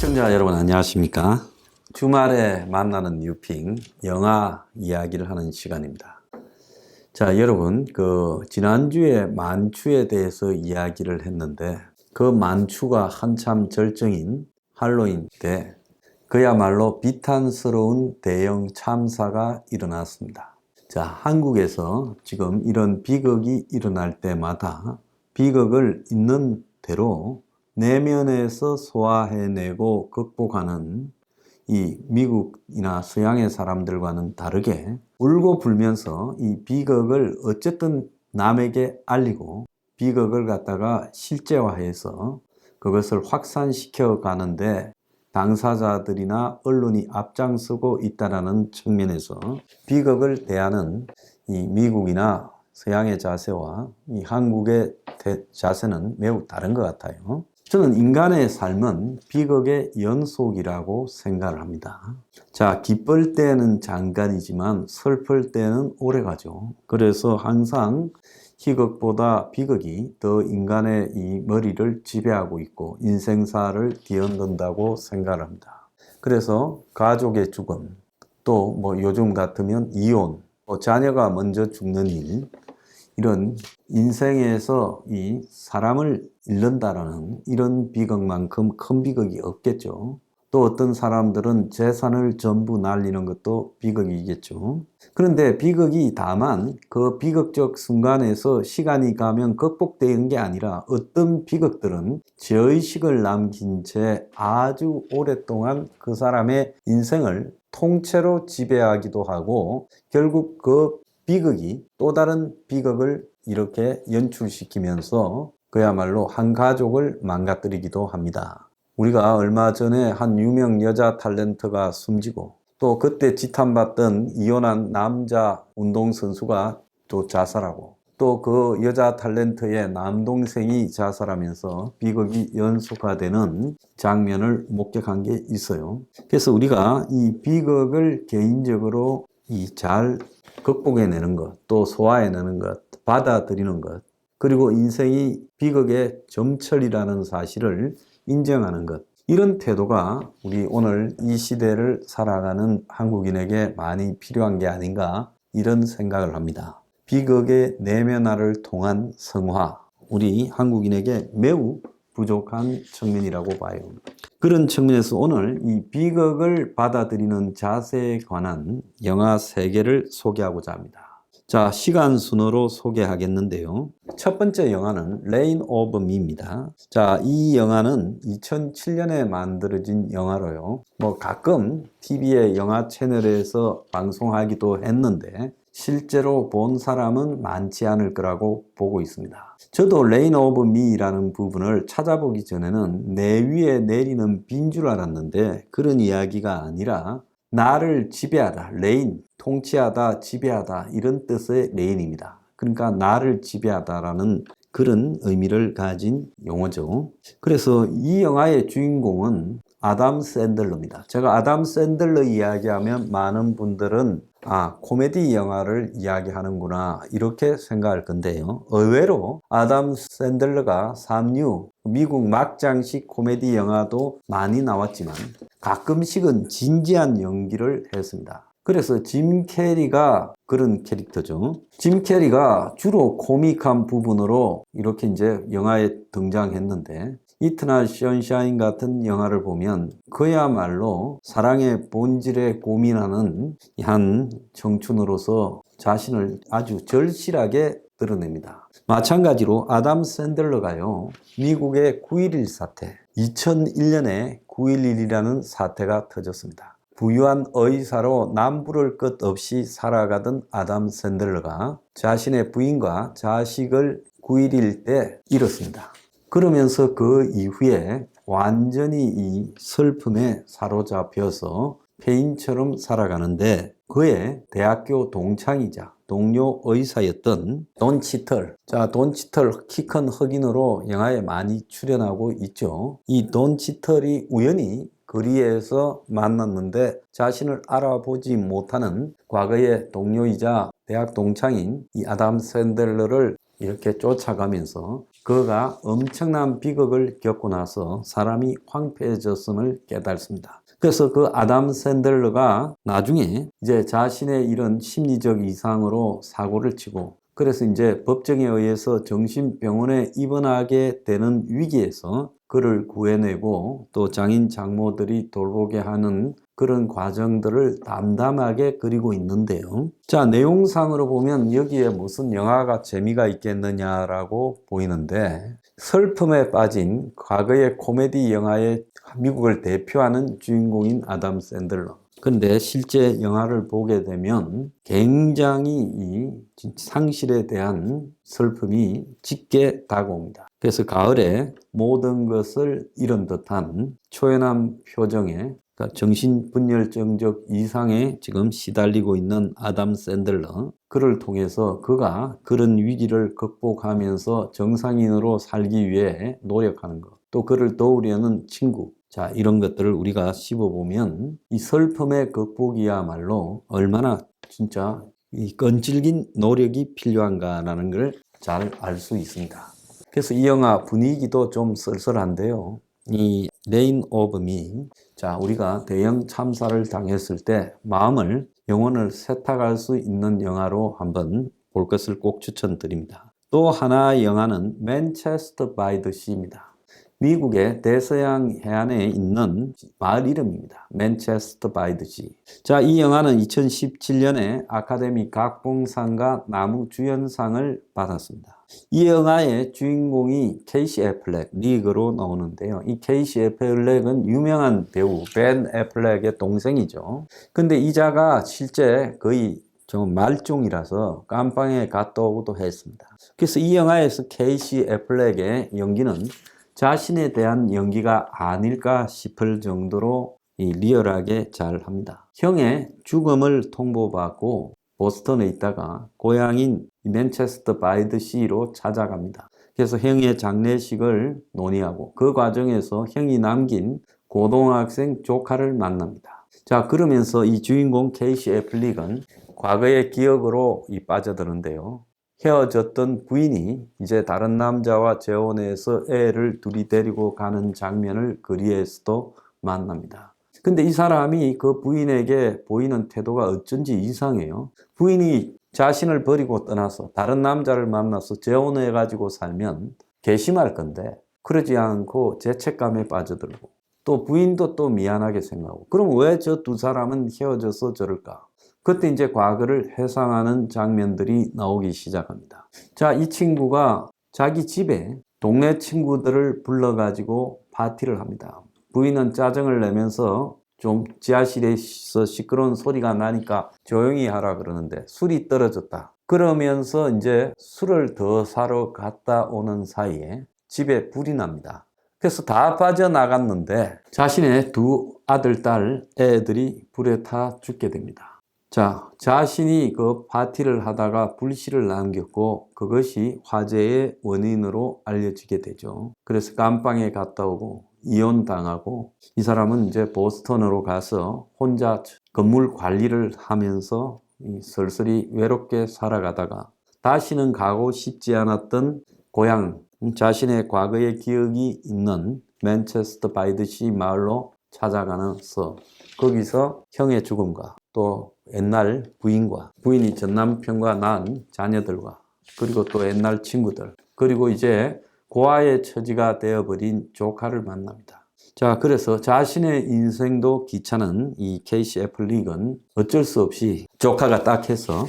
시청자 여러분 안녕하십니까? 주말에 만나는 뉴핑 영화 이야기를 하는 시간입니다. 자, 여러분 지난주에 만추에 대해서 이야기를 했는데 그 만추가 한참 절정인 할로윈 때 그야말로 비탄스러운 대형 참사가 일어났습니다. 자, 한국에서 지금 이런 비극이 일어날 때마다 비극을 있는 대로 내면에서 소화해내고 극복하는 이 미국이나 서양의 사람들과는 다르게 울고 불면서 이 비극을 어쨌든 남에게 알리고 비극을 갖다가 실제화해서 그것을 확산시켜 가는데 당사자들이나 언론이 앞장서고 있다는 측면에서 비극을 대하는 이 미국이나 서양의 자세와 이 한국의 자세는 매우 다른 것 같아요. 저는 인간의 삶은 비극의 연속이라고 생각을 합니다. 자, 기쁠 때는 잠깐이지만 슬플 때는 오래가죠. 그래서 항상 희극보다 비극이 더 인간의 이 머리를 지배하고 있고 인생사를 뒤흔든다고 생각을 합니다. 그래서 가족의 죽음, 또 요즘 같으면 이혼, 자녀가 먼저 죽는 일, 이런 인생에서 이 사람을 잃는다라는 이런 비극만큼 큰 비극이 없겠죠. 또 어떤 사람들은 재산을 전부 날리는 것도 비극이겠죠. 그런데 비극이 다만 그 비극적 순간에서 시간이 가면 극복되는 게 아니라 어떤 비극들은 죄의식을 남긴 채 아주 오랫동안 그 사람의 인생을 통째로 지배하기도 하고 결국 그 비극이 또 다른 비극을 이렇게 연출시키면서 그야말로 한 가족을 망가뜨리기도 합니다. 우리가 얼마 전에 한 유명 여자 탤런트가 숨지고 또 그때 지탄받던 이혼한 남자 운동선수가 또 자살하고 또 그 여자 탤런트의 남동생이 자살하면서 비극이 연속화되는 장면을 목격한 게 있어요. 그래서 우리가 이 비극을 개인적으로 잘 극복해내는 것, 또 소화해내는 것, 받아들이는 것, 그리고 인생이 비극의 점철이라는 사실을 인정하는 것, 이런 태도가 우리 오늘 이 시대를 살아가는 한국인에게 많이 필요한 게 아닌가 이런 생각을 합니다. 비극의 내면화를 통한 성화, 우리 한국인에게 매우 부족한 측면이라고 봐요. 그런 측면에서 오늘 이 비극을 받아들이는 자세에 관한 영화 3개를 소개하고자 합니다. 자, 시간 순으로 소개하겠는데요. 첫 번째 영화는 레인 오브 미입니다. 자, 이 영화는 2007년에 만들어진 영화로요. 가끔 TV의 영화 채널에서 방송하기도 했는데 실제로 본 사람은 많지 않을 거라고 보고 있습니다. 저도 레인 오브 미라는 부분을 찾아보기 전에는 내 위에 내리는 빈 줄 알았는데 그런 이야기가 아니라 나를 지배하다, 레인, 통치하다, 지배하다 이런 뜻의 레인입니다. 그러니까 나를 지배하다라는 그런 의미를 가진 용어죠. 그래서 이 영화의 주인공은 아담 샌들러입니다. 제가 아담 샌들러 이야기하면 많은 분들은 코미디 영화를 이야기하는구나 이렇게 생각할 건데요. 의외로 아담 샌들러가 삼류 미국 막장식 코미디 영화도 많이 나왔지만 가끔씩은 진지한 연기를 했습니다. 그래서 짐 캐리가 그런 캐릭터죠. 짐 캐리가 주로 코믹한 부분으로 이렇게 이제 영화에 등장했는데 이터널 선샤인 같은 영화를 보면 그야말로 사랑의 본질에 고민하는 한 청춘으로서 자신을 아주 절실하게 드러냅니다. 마찬가지로 아담 샌들러가요, 미국의 9.11 사태, 2001년에 9.11이라는 사태가 터졌습니다. 부유한 의사로 남부를 것 없이 살아가던 아담 샌들러가 자신의 부인과 자식을 9.11 때 잃었습니다. 그러면서 그 이후에 완전히 이 슬픔에 사로잡혀서 폐인처럼 살아가는데 그의 대학교 동창이자 동료 의사였던 돈 치털. 자, 돈 치털 키 큰 흑인으로 영화에 많이 출연하고 있죠. 이 돈 치털이 우연히 거리에서 만났는데 자신을 알아보지 못하는 과거의 동료이자 대학 동창인 이 아담 샌들러를 이렇게 쫓아가면서 그가 엄청난 비극을 겪고 나서 사람이 황폐해졌음을 깨닫습니다. 그래서 그 아담 샌들러가 나중에 이제 자신의 이런 심리적 이상으로 사고를 치고 그래서 이제 법정에 의해서 정신병원에 입원하게 되는 위기에서 그를 구해내고 또 장인 장모들이 돌보게 하는 그런 과정들을 담담하게 그리고 있는데요. 자, 내용상으로 보면 여기에 무슨 영화가 재미가 있겠느냐라고 보이는데 슬픔에 빠진 과거의 코미디 영화의 미국을 대표하는 주인공인 아담 샌들러. 근데 실제 영화를 보게 되면 굉장히 이 상실에 대한 슬픔이 짙게 다가옵니다. 그래서 가을에 모든 것을 잃은 듯한 초연한 표정에 정신분열증적 이상에 지금 시달리고 있는 아담 샌들러, 그를 통해서 그가 그런 위기를 극복하면서 정상인으로 살기 위해 노력하는 것, 또 그를 도우려는 친구, 자, 이런 것들을 우리가 씹어보면 이 슬픔의 극복이야말로 얼마나 진짜 이 끈질긴 노력이 필요한가라는 걸 잘 알 수 있습니다. 그래서 이 영화 분위기도 좀 쓸쓸한데요. 이 레인 오브 미, 자, 우리가 대형 참사를 당했을 때 마음을, 영혼을 세탁할 수 있는 영화로 한번 볼 것을 꼭 추천드립니다. 또 하나의 영화는 맨체스터 바이 더 시입니다. 미국의 대서양 해안에 있는 마을 이름입니다. 맨체스터 바이 더 시. 자, 이 영화는 2017년에 아카데미 각본상과 남우주연상을 받았습니다. 이 영화의 주인공이 케이시 애플렉, 릭으로 나오는데요. 이 케이시 애플렉은 유명한 배우 벤 애플렉의 동생이죠. 근데 이 자가 실제 거의 좀 말종이라서 깜빵에 갔다 오기도 했습니다. 그래서 이 영화에서 케이시 애플렉의 연기는 자신에 대한 연기가 아닐까 싶을 정도로 리얼하게 잘 합니다. 형의 죽음을 통보받고 보스턴에 있다가 고향인 맨체스터 바이 더 시로 찾아갑니다. 그래서 형의 장례식을 논의하고 그 과정에서 형이 남긴 고등학생 조카를 만납니다. 자, 그러면서 이 주인공 케이시 애플릭은 과거의 기억으로 빠져드는데요. 헤어졌던 부인이 이제 다른 남자와 재혼해서 애를 둘이 데리고 가는 장면을 거리에서도 만납니다. 근데 이 사람이 그 부인에게 보이는 태도가 어쩐지 이상해요. 부인이 자신을 버리고 떠나서 다른 남자를 만나서 재혼해가지고 살면 괘씸할 건데 그러지 않고 죄책감에 빠져들고 또 부인도 또 미안하게 생각하고 그럼 왜 저 두 사람은 헤어져서 저럴까? 그때 이제 과거를 회상하는 장면들이 나오기 시작합니다. 자, 이 친구가 자기 집에 동네 친구들을 불러가지고 파티를 합니다. 부인은 짜증을 내면서 좀 지하실에서 시끄러운 소리가 나니까 조용히 하라 그러는데 술이 떨어졌다. 그러면서 이제 술을 더 사러 갔다 오는 사이에 집에 불이 납니다. 그래서 다 빠져나갔는데 자신의 두 아들, 딸, 애들이 불에 타 죽게 됩니다. 자, 자신이 그 파티를 하다가 불씨를 남겼고 그것이 화재의 원인으로 알려지게 되죠. 그래서 깜빵에 갔다 오고 이혼당하고 이 사람은 이제 보스턴으로 가서 혼자 건물 관리를 하면서 쓸쓸히 외롭게 살아가다가 다시는 가고 싶지 않았던 고향, 자신의 과거의 기억이 있는 맨체스터 바이 더 시 마을로 찾아가면서 거기서 형의 죽음과 또 옛날 부인과 부인이 전 남편과 낳은 자녀들과 그리고 또 옛날 친구들 그리고 이제 고아의 처지가 되어버린 조카를 만납니다. 자, 그래서 자신의 인생도 귀찮은 이 케이시 애플릭은 어쩔 수 없이 조카가 딱 해서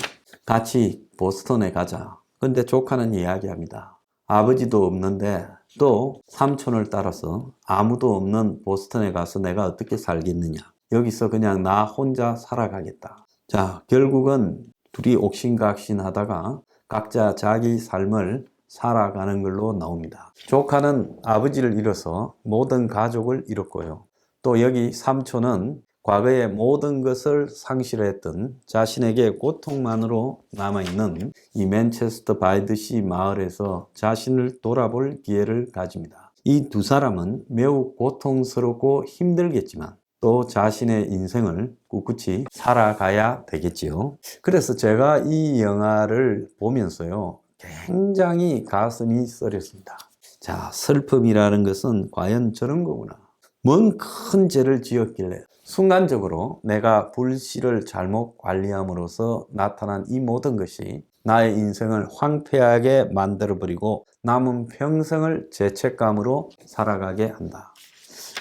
같이 보스턴에 가자. 근데 조카는 이야기합니다. 아버지도 없는데 또 삼촌을 따라서 아무도 없는 보스턴에 가서 내가 어떻게 살겠느냐. 여기서 그냥 나 혼자 살아가겠다. 자, 결국은 둘이 옥신각신 하다가 각자 자기 삶을 살아가는 걸로 나옵니다. 조카는 아버지를 잃어서 모든 가족을 잃었고요. 또 여기 삼촌은 과거의 모든 것을 상실했던 자신에게 고통만으로 남아있는 이 맨체스터 바이 더 시 마을에서 자신을 돌아볼 기회를 가집니다. 이 두 사람은 매우 고통스럽고 힘들겠지만 또 자신의 인생을 꿋꿋이 살아가야 되겠지요. 그래서 제가 이 영화를 보면서요, 굉장히 가슴이 쓰렸습니다. 자, 슬픔이라는 것은 과연 저런 거구나. 뭔 큰 죄를 지었길래 순간적으로 내가 불씨를 잘못 관리함으로써 나타난 이 모든 것이 나의 인생을 황폐하게 만들어버리고 남은 평생을 죄책감으로 살아가게 한다.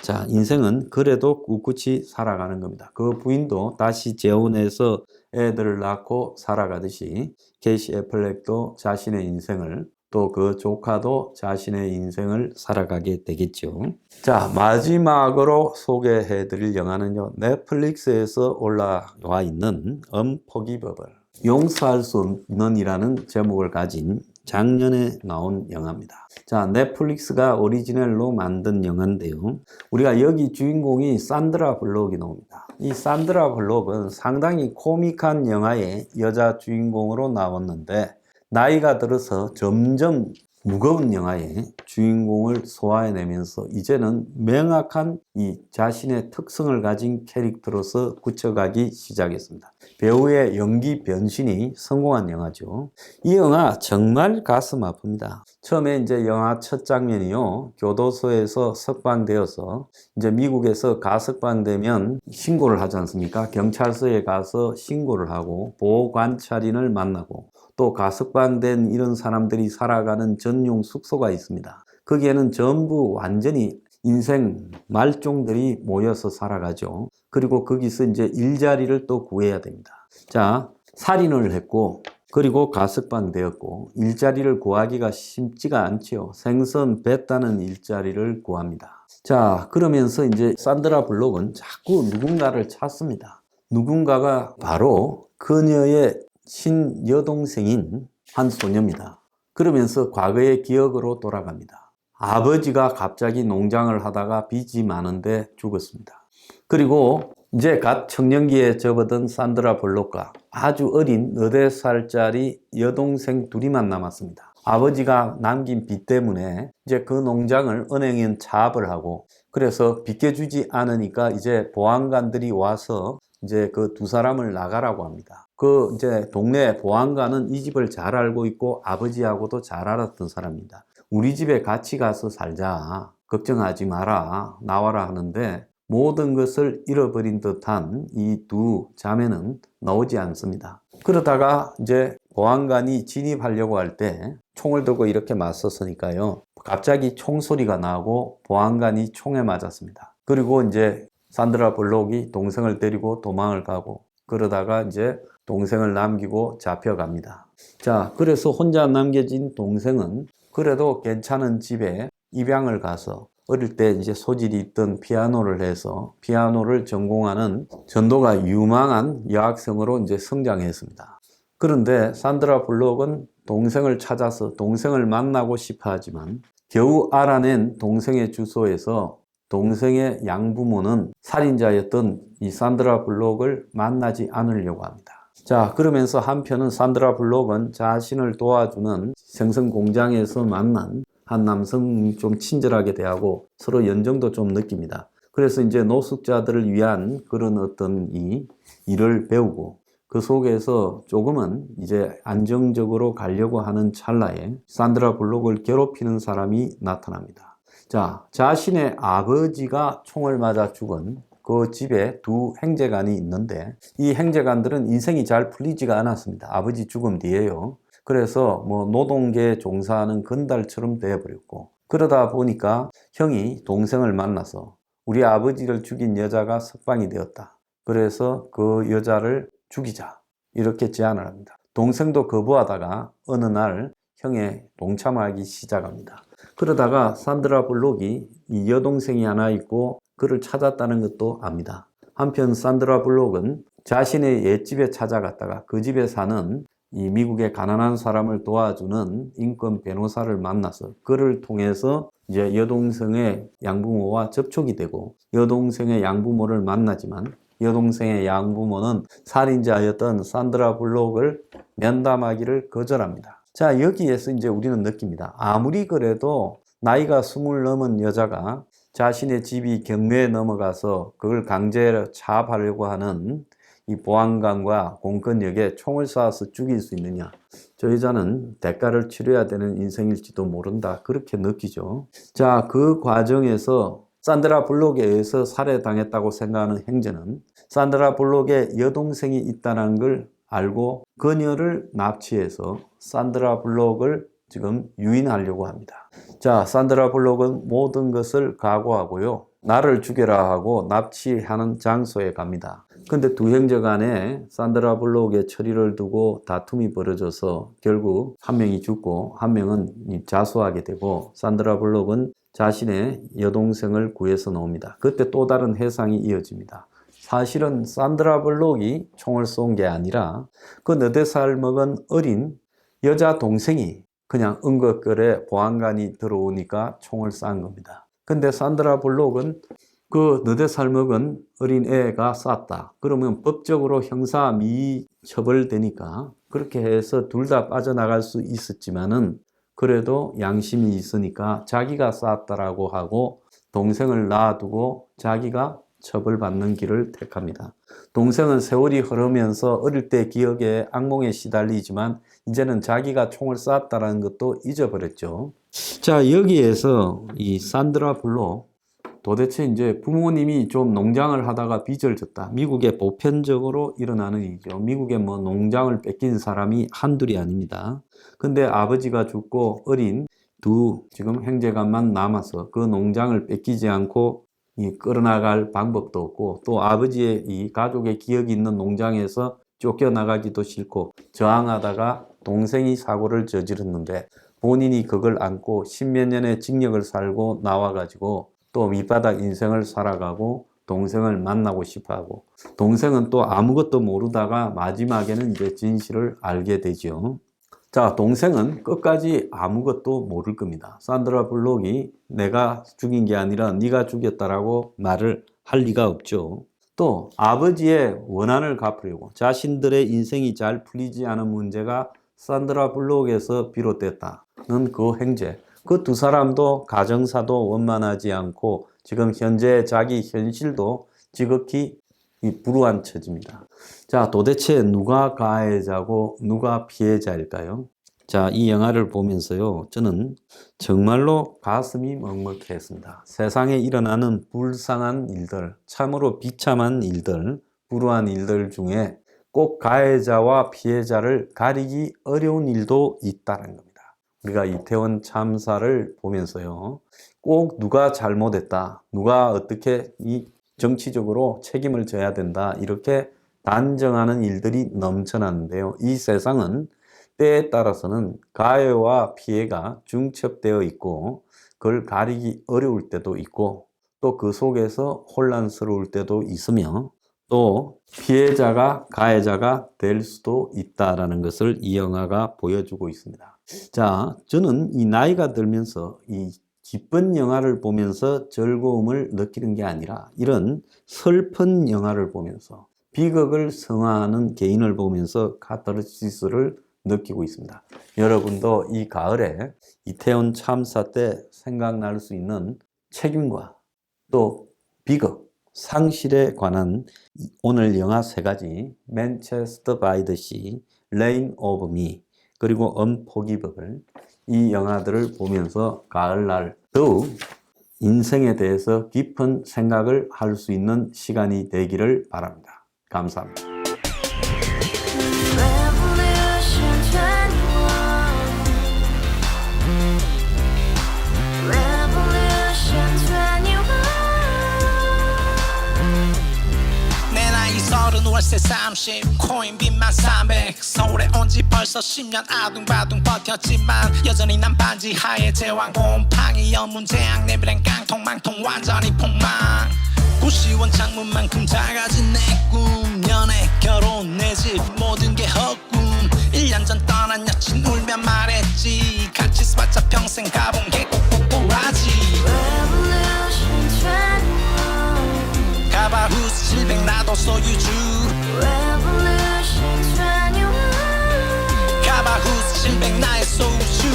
자, 인생은 그래도 꿋꿋이 살아가는 겁니다. 그 부인도 다시 재혼해서 애들을 낳고 살아가듯이 케이시 애플렉도 자신의 인생을, 또 그 조카도 자신의 인생을 살아가게 되겠죠. 자, 마지막으로 소개해 드릴 영화는요, 넷플릭스에서 올라와 있는 언포기버블, 용서할 수 없는이라는 제목을 가진 작년에 나온 영화입니다. 자, 넷플릭스가 오리지널로 만든 영화인데요, 우리가 여기 주인공이 산드라 블록이 나옵니다. 이 산드라 블록은 상당히 코믹한 영화의 여자 주인공으로 나왔는데, 나이가 들어서 점점 무거운 영화의 주인공을 소화해내면서 이제는 명확한 이 자신의 특성을 가진 캐릭터로서 굳혀가기 시작했습니다. 배우의 연기 변신이 성공한 영화죠. 이 영화 정말 가슴 아픕니다. 처음에 이제 영화 첫 장면이요, 교도소에서 석방되어서 이제 미국에서 가석방되면 신고를 하지 않습니까? 경찰서에 가서 신고를 하고 보호관찰인을 만나고, 또 가석방된 이런 사람들이 살아가는 전용 숙소가 있습니다. 거기에는 전부 완전히 인생 말종들이 모여서 살아가죠. 그리고 거기서 이제 일자리를 또 구해야 됩니다. 자, 살인을 했고, 그리고 가석방되었고, 일자리를 구하기가 쉽지가 않지요. 생선 뱉다는 일자리를 구합니다. 자, 그러면서 이제 산드라 블록은 자꾸 누군가를 찾습니다. 누군가가 바로 그녀의 친여동생인 한 소녀입니다. 그러면서 과거의 기억으로 돌아갑니다. 아버지가 갑자기 농장을 하다가 빚이 많은데 죽었습니다. 그리고 이제 갓 청년기에 접어든 산드라 블록과 아주 어린 4살짜리 여동생 둘이만 남았습니다. 아버지가 남긴 빚 때문에 이제 그 농장을 은행에 차압을 하고, 그래서 빚겨주지 않으니까 이제 보안관들이 와서 이제 그 두 사람을 나가라고 합니다. 그 이제 동네 보안관은 이 집을 잘 알고 있고 아버지하고도 잘 알았던 사람입니다. 우리 집에 같이 가서 살자, 걱정하지 마라, 나와라 하는데, 모든 것을 잃어버린 듯한 이 두 자매는 나오지 않습니다. 그러다가 이제 보안관이 진입하려고 할 때 총을 들고 이렇게 맞섰으니까요, 갑자기 총소리가 나고 보안관이 총에 맞았습니다. 그리고 이제 산드라 블록이 동생을 데리고 도망을 가고, 그러다가 이제 동생을 남기고 잡혀갑니다. 자, 그래서 혼자 남겨진 동생은 그래도 괜찮은 집에 입양을 가서 어릴 때 이제 소질이 있던 피아노를 해서 피아노를 전공하는 전도가 유망한 여학생으로 이제 성장했습니다. 그런데 산드라 블록은 동생을 찾아서 동생을 만나고 싶어 하지만 겨우 알아낸 동생의 주소에서 동생의 양부모는 살인자였던 이 산드라 블록을 만나지 않으려고 합니다. 자, 그러면서 한편은 산드라 블록은 자신을 도와주는 생선 공장에서 만난 한 남성 좀 친절하게 대하고 서로 연정도 좀 느낍니다. 그래서 이제 노숙자들을 위한 그런 어떤 이 일을 배우고, 그 속에서 조금은 이제 안정적으로 가려고 하는 찰나에 산드라 블록을 괴롭히는 사람이 나타납니다. 자, 자신의 아버지가 총을 맞아 죽은 그 집에 두 행제관이 있는데, 이 행제관들은 인생이 잘 풀리지가 않았습니다. 아버지 죽음 뒤에요. 그래서 뭐 노동계에 종사하는 건달처럼 되어버렸고, 그러다 보니까 형이 동생을 만나서 우리 아버지를 죽인 여자가 석방이 되었다, 그래서 그 여자를 죽이자, 이렇게 제안을 합니다. 동생도 거부하다가 어느 날 형에 동참하기 시작합니다. 그러다가 산드라 블록이 이 여동생이 하나 있고 그를 찾았다는 것도 압니다. 한편 산드라 블록은 자신의 옛집에 찾아갔다가 그 집에 사는 이 미국의 가난한 사람을 도와주는 인권 변호사를 만나서 그를 통해서 이제 여동생의 양부모와 접촉이 되고, 여동생의 양부모를 만나지만 여동생의 양부모는 살인자였던 산드라 블록을 면담하기를 거절합니다. 자, 여기에서 이제 우리는 느낍니다. 아무리 그래도 나이가 20 넘은 여자가 자신의 집이 경매에 넘어가서 그걸 강제로 차압하려고 하는 이 보안관과 공권력에 총을 쏴서 죽일 수 있느냐. 저 여자는 대가를 치러야 되는 인생일지도 모른다. 그렇게 느끼죠. 자, 그 과정에서 산드라 블록에 의해서 살해당했다고 생각하는 행제는 산드라 블록의 여동생이 있다는 걸 알고 그녀를 납치해서 산드라 블록을 지금 유인하려고 합니다. 자, 산드라 블록은 모든 것을 각오하고요. 나를 죽여라 하고 납치하는 장소에 갑니다. 근데 두 형제 간에 산드라 블록의 처리를 두고 다툼이 벌어져서 결국 한 명이 죽고 한 명은 자수하게 되고 산드라 블록은 자신의 여동생을 구해서 나옵니다. 그때 또 다른 해상이 이어집니다. 사실은 산드라 블록이 총을 쏜 게 아니라 그 4살 먹은 어린 여자 동생이 그냥 은거끌에 보안관이 들어오니까 총을 쏜 겁니다. 근데 산드라 블록은 그 4살 먹은 어린 애가 쐈다. 그러면 법적으로 형사미의 처벌되니까 그렇게 해서 둘 다 빠져나갈 수 있었지만은 그래도 양심이 있으니까 자기가 쐈다라고 하고 동생을 놔두고 자기가 처벌받는 길을 택합니다. 동생은 세월이 흐르면서 어릴 때 기억에 악몽에 시달리지만 이제는 자기가 총을 쐈다는 것도 잊어버렸죠. 자, 여기에서 이 산드라 블록 도대체 이제 부모님이 좀 농장을 하다가 빚을 졌다. 미국에 보편적으로 일어나는 일이죠. 미국에 뭐 농장을 뺏긴 사람이 한둘이 아닙니다. 근데 아버지가 죽고 어린 두 지금 형제간만 남아서 그 농장을 뺏기지 않고 끌어나갈 방법도 없고 또 아버지의 이 가족의 기억이 있는 농장에서 쫓겨나가기도 싫고 저항하다가 동생이 사고를 저질렀는데 본인이 그걸 안고 십몇 년의 징역을 살고 나와가지고 또 밑바닥 인생을 살아가고 동생을 만나고 싶어하고 동생은 또 아무것도 모르다가 마지막에는 이제 진실을 알게 되죠. 자, 동생은 끝까지 아무것도 모를 겁니다. 산드라 블록이 내가 죽인 게 아니라 네가 죽였다라고 말을 할 리가 없죠. 또 아버지의 원한을 갚으려고 자신들의 인생이 잘 풀리지 않은 문제가 산드라 블록에서 비롯됐다는 그 행제. 그 두 사람도 가정사도 원만하지 않고 지금 현재 자기 현실도 지극히 불우한 처지입니다. 자, 도대체 누가 가해자고 누가 피해자일까요? 자, 이 영화를 보면서요, 저는 정말로 가슴이 먹먹했습니다. 세상에 일어나는 불쌍한 일들, 참으로 비참한 일들, 불우한 일들 중에 꼭 가해자와 피해자를 가리기 어려운 일도 있다는 겁니다. 우리가 이태원 참사를 보면서요, 꼭 누가 잘못했다, 누가 어떻게 이 정치적으로 책임을 져야 된다, 이렇게 단정하는 일들이 넘쳐나는데요. 이 세상은 때에 따라서는 가해와 피해가 중첩되어 있고 그걸 가리기 어려울 때도 있고 또 그 속에서 혼란스러울 때도 있으며 또 피해자가 가해자가 될 수도 있다라는 것을 이 영화가 보여주고 있습니다. 자, 저는 이 나이가 들면서 이 기쁜 영화를 보면서 즐거움을 느끼는 게 아니라 이런 슬픈 영화를 보면서 비극을 성화하는 개인을 보면서 카타르시스를 느끼고 있습니다. 여러분도 이 가을에 이태원 참사 때 생각날 수 있는 책임과 또 비극, 상실에 관한 오늘 영화 3가지, 맨체스터 바이 더 시, 레인 오브 미, 그리고 언포기버블, 이 영화들을 보면서 가을날 더욱 인생에 대해서 깊은 생각을 할 수 있는 시간이 되기를 바랍니다. 감사합니다. 월세 30 코인빚만 300 서울에 온 지 벌써 10년 아둥바둥 버텼지만 여전히 난 반지 하에 제왕 곰팡이 연문제약 내 미래는 깡통망통 완전히 폭망 고시원 창문만큼 작아진 내 꿈 연애 결혼 내 집 모든 게 헛꿈 1년 전 떠난 여친 울며 말했지 같이 써봤자 평생 가본 게 꼭꼭꼭하지 가바후스 700 나도 소유주 가바후스 700 나의 소주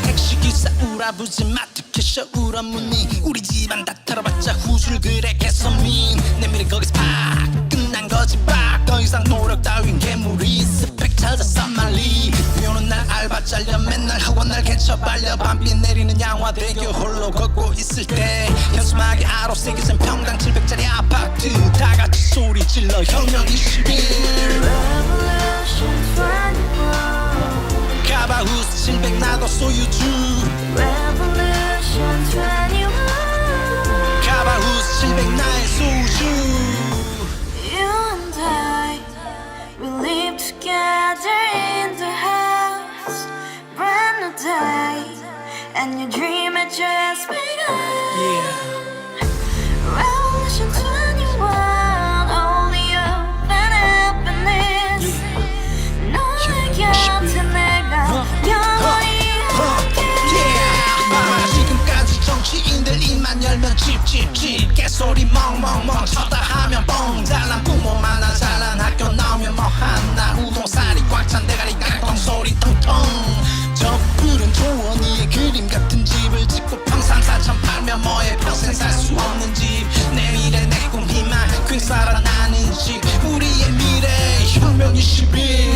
택시기사 우라부지 마트 캐셔 울어무니 우리 집안 다 털어봤자 후줄 그래 개선민 내 미래 거기서 팍 끝난 거지 팍 더 이상 잘려 맨날 학원 날 개쳐 발려 밤비 내리는 양화대교 홀로 걷고 있을 때 현수막에 아로 새겨진 평당 700짜리 아파트 다 같이 소리 질러 혁명 21 Revolution 21 카바후스 700 나도 소유주 Revolution 21 카바후스 700 나의 소주 You and I, we live together in the house. Brand new day, and your dream had just begun. yeah. Revolution 21, only open happiness. 너의 곁에 내가 영원히 yeah. 지금까지 정치인들 입만 열면 찝찝찝 개소리 멍멍멍 쳤다 하면 뻥 잘난 부모 만나 잘난 학교 나오면 뭐 하나 우동살이 꽉 찬 대가리 깡통 소리 통통 저 푸른 조원이의 그림 같은 집을 짓고 평상사천 팔면 뭐해 평생 살 수 없는 집 내 미래 내 꿈 희망 그 살아나는 집 우리의 미래 혁명 21